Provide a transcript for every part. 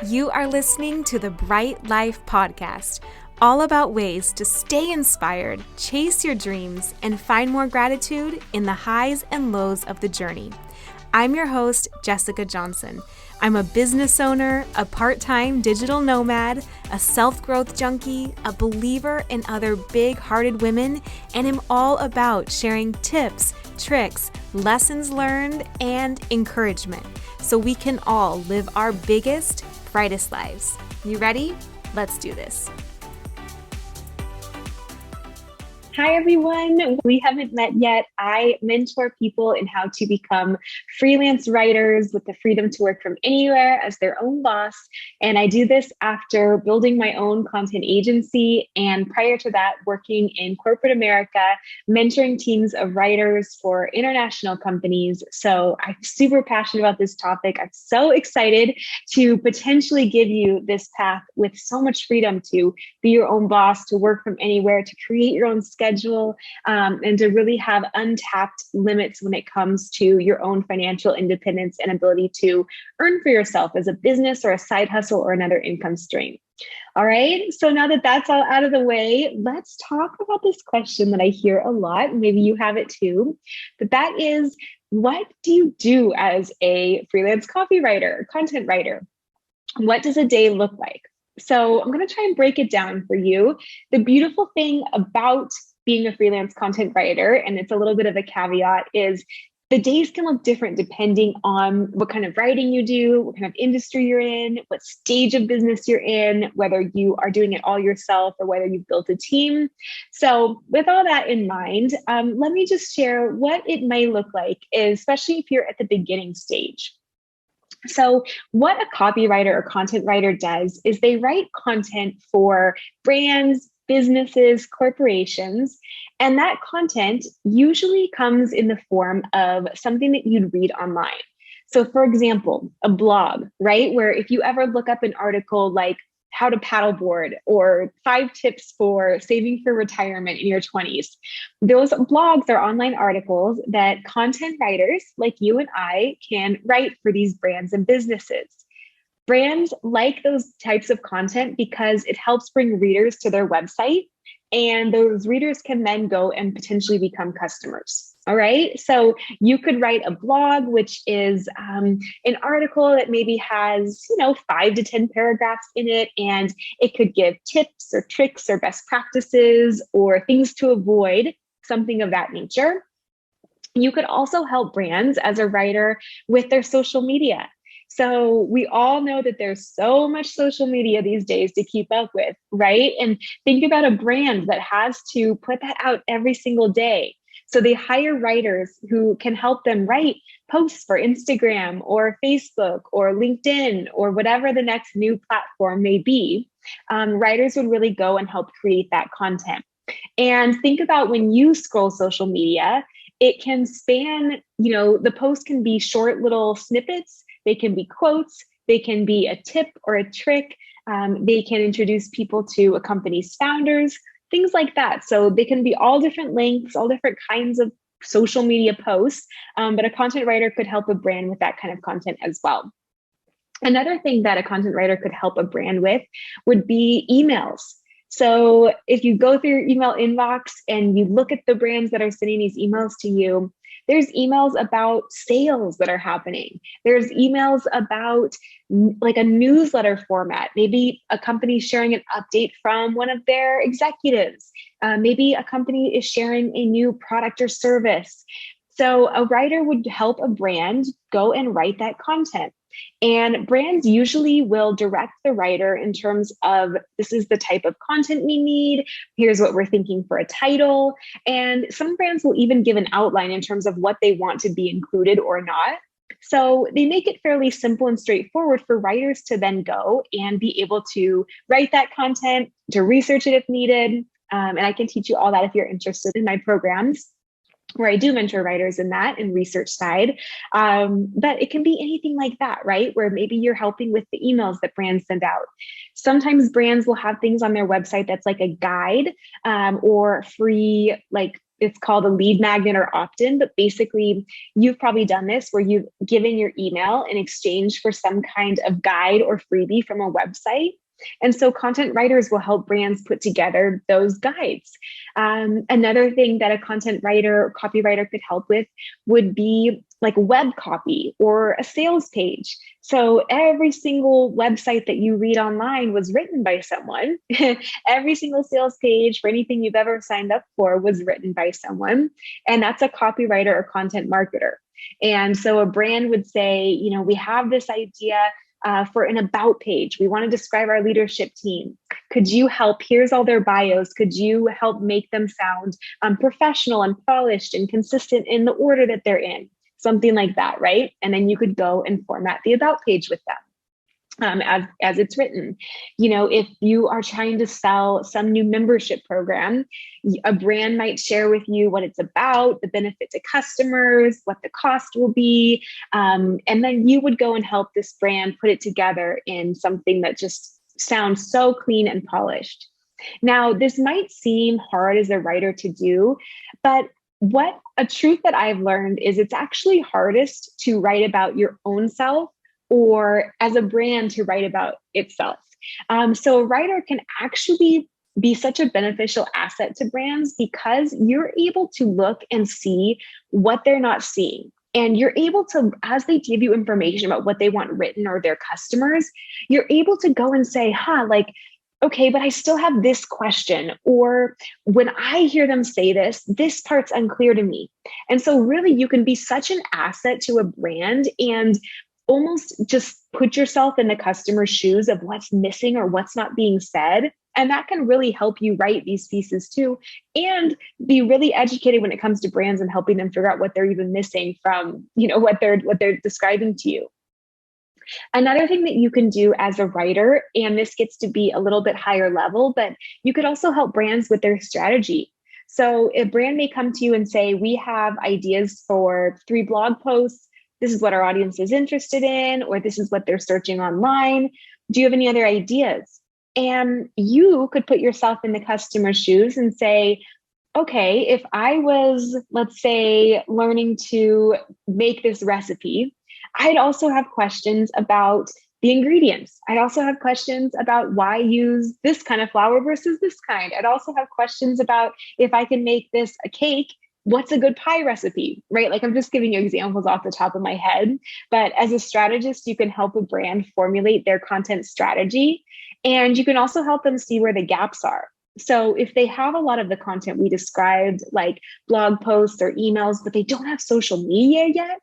You are listening to the Bright Life Podcast, all about ways to stay inspired, chase your dreams, and find more gratitude in the highs and lows of the journey. I'm your host, Jessica Johnson. I'm a business owner, a part-time digital nomad, a self-growth junkie, a believer in other big-hearted women, and am all about sharing tips, tricks, lessons learned, and encouragement so we can all live our biggest, brightest lives. You ready? Let's do this. Hi, everyone. We haven't met yet. I mentor people in how to become freelance writers with the freedom to work from anywhere as their own boss. And I do this after building my own content agency. And prior to that, working in corporate America, mentoring teams of writers for international companies. So I'm super passionate about this topic. I'm so excited to potentially give you this path with so much freedom to be your own boss, to work from anywhere, to create your own schedule, and to really have untapped limits when it comes to your own financial independence and ability to earn for yourself as a business or a side hustle or another income stream. All right. So now that that's all out of the way, let's talk about this question that I hear a lot. Maybe you have it too, but that is, what do you do as a freelance copywriter, content writer? What does a day look like? So I'm going to try and break it down for you. The beautiful thing about being a freelance content writer, and it's a little bit of a caveat, is the days can look different depending on what kind of writing you do, what kind of industry you're in, what stage of business you're in, whether you are doing it all yourself or whether you've built a team. So with all that in mind, let me just share what it may look like, especially if you're at the beginning stage. So what a copywriter or content writer does is they write content for brands, businesses, corporations, and that content usually comes in the form of something that you'd read online. So for example, a blog, right? Where if you ever look up an article like how to paddleboard or 5 tips for saving for retirement in your 20s. Those blogs are online articles that content writers like you and I can write for these brands and businesses. Brands like those types of content because it helps bring readers to their website, and those readers can then go and potentially become customers. All right. So you could write a blog, which is an article that maybe has, 5 to 10 paragraphs in it, and it could give tips or tricks or best practices or things to avoid, something of that nature. You could also help brands as a writer with their social media. So we all know that there's so much social media these days to keep up with, right? And think about a brand that has to put that out every single day. So they hire writers who can help them write posts for Instagram or Facebook or LinkedIn or whatever the next new platform may be. Writers would really go and help create that content. And think about when you scroll social media, it can span, the post can be short little snippets. They can be quotes, they can be a tip or a trick. They can introduce people to a company's founders, things like that. So they can be all different links, all different kinds of social media posts, but a content writer could help a brand with that kind of content as well. Another thing that a content writer could help a brand with would be emails. So if you go through your email inbox and you look at the brands that are sending these emails to you, there's emails about sales that are happening. There's emails about like a newsletter format. Maybe a company sharing an update from one of their executives. Maybe a company is sharing a new product or service. So a writer would help a brand go and write that content. And brands usually will direct the writer in terms of, this is the type of content we need. Here's what we're thinking for a title. And some brands will even give an outline in terms of what they want to be included or not. So they make it fairly simple and straightforward for writers to then go and be able to write that content, to research it if needed. And I can teach you all that if you're interested in my programs, where I do mentor writers in that and research side. But it can be anything like that, right? Where maybe you're helping with the emails that brands send out. Sometimes brands will have things on their website that's like a guide or free like it's called a lead magnet or opt-in, but basically you've probably done this where you've given your email in exchange for some kind of guide or freebie from a website. And so content writers will help brands put together those guides. Another thing that a content writer or copywriter could help with would be like web copy or a sales page. So every single website that you read online was written by someone. Every single sales page for anything you've ever signed up for was written by someone. And that's a copywriter or content marketer. And so a brand would say, you know, we have this idea for an about page. We want to describe our leadership team. Could you help? Here's all their bios. Could you help make them sound professional and polished and consistent in the order that they're in? Something like that, right? And then you could go and format the about page with them as it's written. You know, if you are trying to sell some new membership program, a brand might share with you what it's about, the benefit to customers, what the cost will be. And then you would go and help this brand put it together in something that just sounds so clean and polished. Now, this might seem hard as a writer to do, but what a truth that I've learned is it's actually hardest to write about your own self or as a brand to write about itself. So a writer can actually be such a beneficial asset to brands because you're able to look and see what they're not seeing. And you're able to, as they give you information about what they want written or their customers, you're able to go and say, okay, but I still have this question. Or when I hear them say this, this part's unclear to me. And so really you can be such an asset to a brand and almost just put yourself in the customer's shoes of what's missing or what's not being said. And that can really help you write these pieces too, and be really educated when it comes to brands and helping them figure out what they're even missing from, you know, what they're describing to you. Another thing that you can do as a writer, and this gets to be a little bit higher level, but you could also help brands with their strategy. So a brand may come to you and say, we have ideas for 3 blog posts. This is what our audience is interested in, or this is what they're searching online. Do you have any other ideas? And you could put yourself in the customer's shoes and say, okay, if I was, let's say, learning to make this recipe, I'd also have questions about the ingredients. I'd also have questions about why use this kind of flour versus this kind. I'd also have questions about if I can make this a cake, what's a good pie recipe, right? Like I'm just giving you examples off the top of my head. But as a strategist, you can help a brand formulate their content strategy. And you can also help them see where the gaps are. So if they have a lot of the content we described, like blog posts or emails, but they don't have social media yet,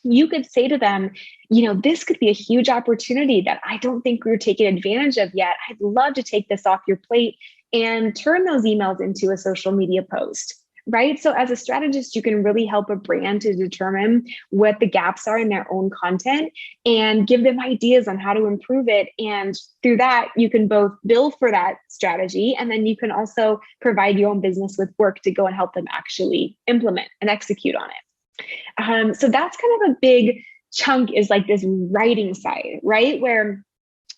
you could say to them, you know, this could be a huge opportunity that I don't think we're taking advantage of yet. I'd love to take this off your plate and turn those emails into a social media post, right? So as a strategist, you can really help a brand to determine what the gaps are in their own content and give them ideas on how to improve it. And through that, you can both build for that strategy, and then you can also provide your own business with work to go and help them actually implement and execute on it. So that's kind of a big chunk, is like this writing side, right? Where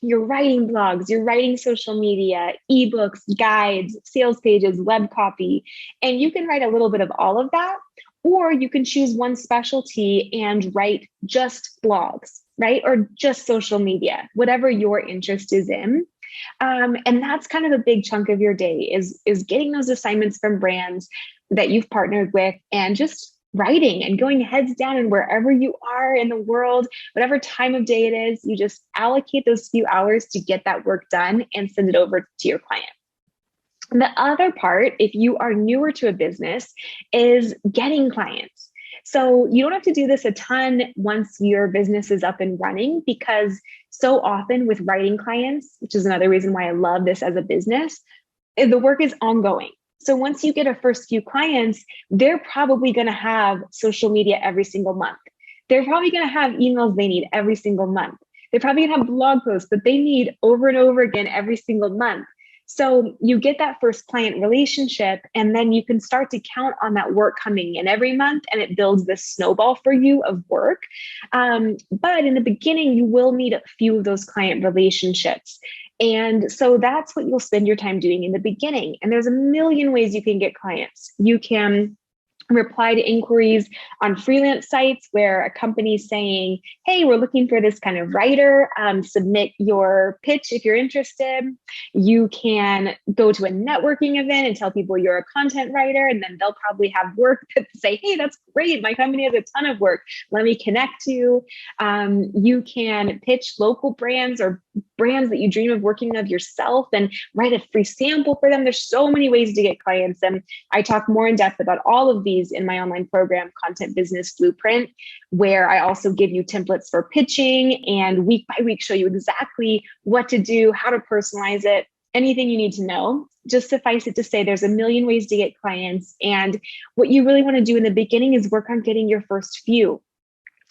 you're writing blogs, you're writing social media, ebooks, guides, sales pages, web copy, and you can write a little bit of all of that, or you can choose one specialty and write just blogs, right? Or just social media, whatever your interest is in. And that's kind of a big chunk of your day is getting those assignments from brands that you've partnered with and just writing and going heads down, and wherever you are in the world, whatever time of day it is, you just allocate those few hours to get that work done and send it over to your client. And the other part, if you are newer to a business, is getting clients. So you don't have to do this a ton once your business is up and running, because so often with writing clients, which is another reason why I love this as a business, the work is ongoing. So once you get a first few clients, they're probably going to have social media every single month. They're probably going to have emails they need every single month. They're probably going to have blog posts that they need over and over again every single month. So you get that first client relationship, and then you can start to count on that work coming in every month, and it builds this snowball for you of work. But in the beginning, you will need a few of those client relationships. And so that's what you'll spend your time doing in the beginning. And there's a million ways you can get clients. You can reply to inquiries on freelance sites where a company's saying, hey, we're looking for this kind of writer, submit your pitch if you're interested. You can go to a networking event and tell people you're a content writer, and then they'll probably have work that say, hey, that's great, my company has a ton of work, let me connect you. You can pitch local brands or brands that you dream of working with yourself and write a free sample for them. There's so many ways to get clients, and I talk more in depth about all of these in my online program, Content Business Blueprint, where I also give you templates for pitching and week by week show you exactly what to do, how to personalize it, anything you need to know. Just suffice it to say, there's a million ways to get clients. And what you really want to do in the beginning is work on getting your first few.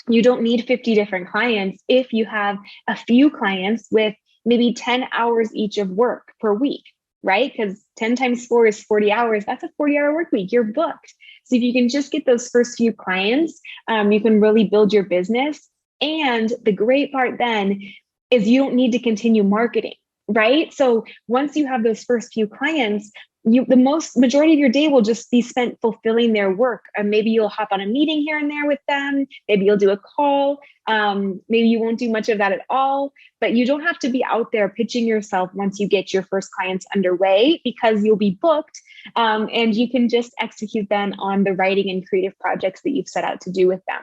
You don't need 50 different clients if you have a few clients with maybe 10 hours each of work per week, right? Because 10 times 4 is 40 hours. That's a 40-hour work week. You're booked. So if you can just get those first few clients, you can really build your business. And the great part then is you don't need to continue marketing, right? So once you have those first few clients, the majority of your day will just be spent fulfilling their work. Maybe you'll hop on a meeting here and there with them. Maybe you'll do a call. Maybe you won't do much of that at all, but you don't have to be out there pitching yourself once you get your first clients underway, because you'll be booked, and you can just execute then on the writing and creative projects that you've set out to do with them.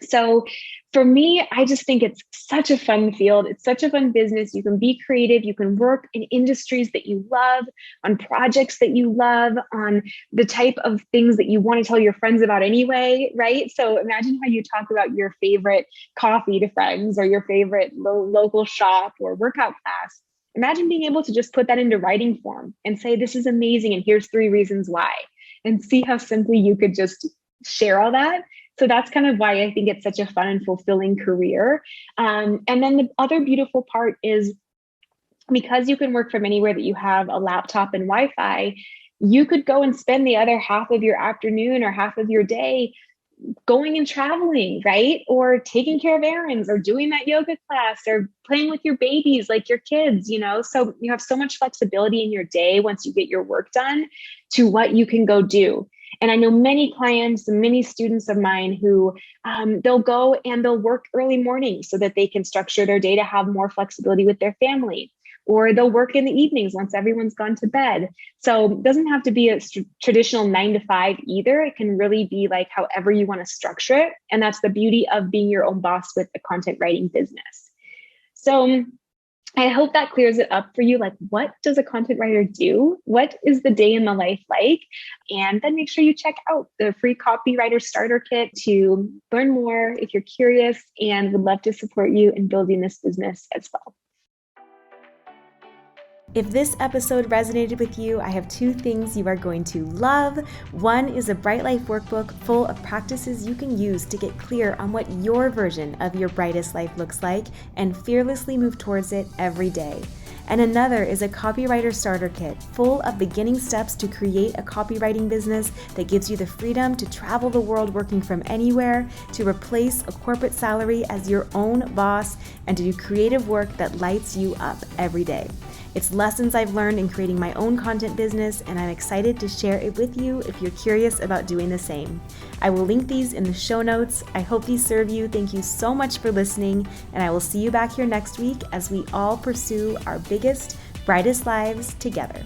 So for me, I just think it's such a fun field. It's such a fun business. You can be creative. You can work in industries that you love, on projects that you love, on the type of things that you want to tell your friends about anyway, right? So imagine how you talk about your favorite coffee to friends, or your favorite local shop or workout class. Imagine being able to just put that into writing form and say, this is amazing, and here's 3 reasons why, and see how simply you could just share all that. So that's kind of why I think it's such a fun and fulfilling career. And then the other beautiful part is, because you can work from anywhere that you have a laptop and Wi-Fi, you could go and spend the other half of your afternoon or half of your day going and traveling, right? Or taking care of errands, or doing that yoga class, or playing with your babies, like your kids, So you have so much flexibility in your day once you get your work done to what you can go do. And I know many clients and many students of mine who they'll go and they'll work early mornings so that they can structure their day to have more flexibility with their family. Or they'll work in the evenings once everyone's gone to bed. So it doesn't have to be a traditional 9 to 5 either. It can really be like however you want to structure it. And that's the beauty of being your own boss with a content writing business. So I hope that clears it up for you. Like, what does a content writer do? What is the day in the life like? And then make sure you check out the free Copywriter Starter Kit to learn more if you're curious, and would love to support you in building this business as well. If this episode resonated with you, I have 2 things you are going to love. One is a Bright Life workbook full of practices you can use to get clear on what your version of your brightest life looks like and fearlessly move towards it every day. And another is a Copywriter Starter Kit full of beginning steps to create a copywriting business that gives you the freedom to travel the world working from anywhere, to replace a corporate salary as your own boss, and to do creative work that lights you up every day. It's lessons I've learned in creating my own content business, and I'm excited to share it with you if you're curious about doing the same. I will link these in the show notes. I hope these serve you. Thank you so much for listening, and I will see you back here next week as we all pursue our biggest, brightest lives together.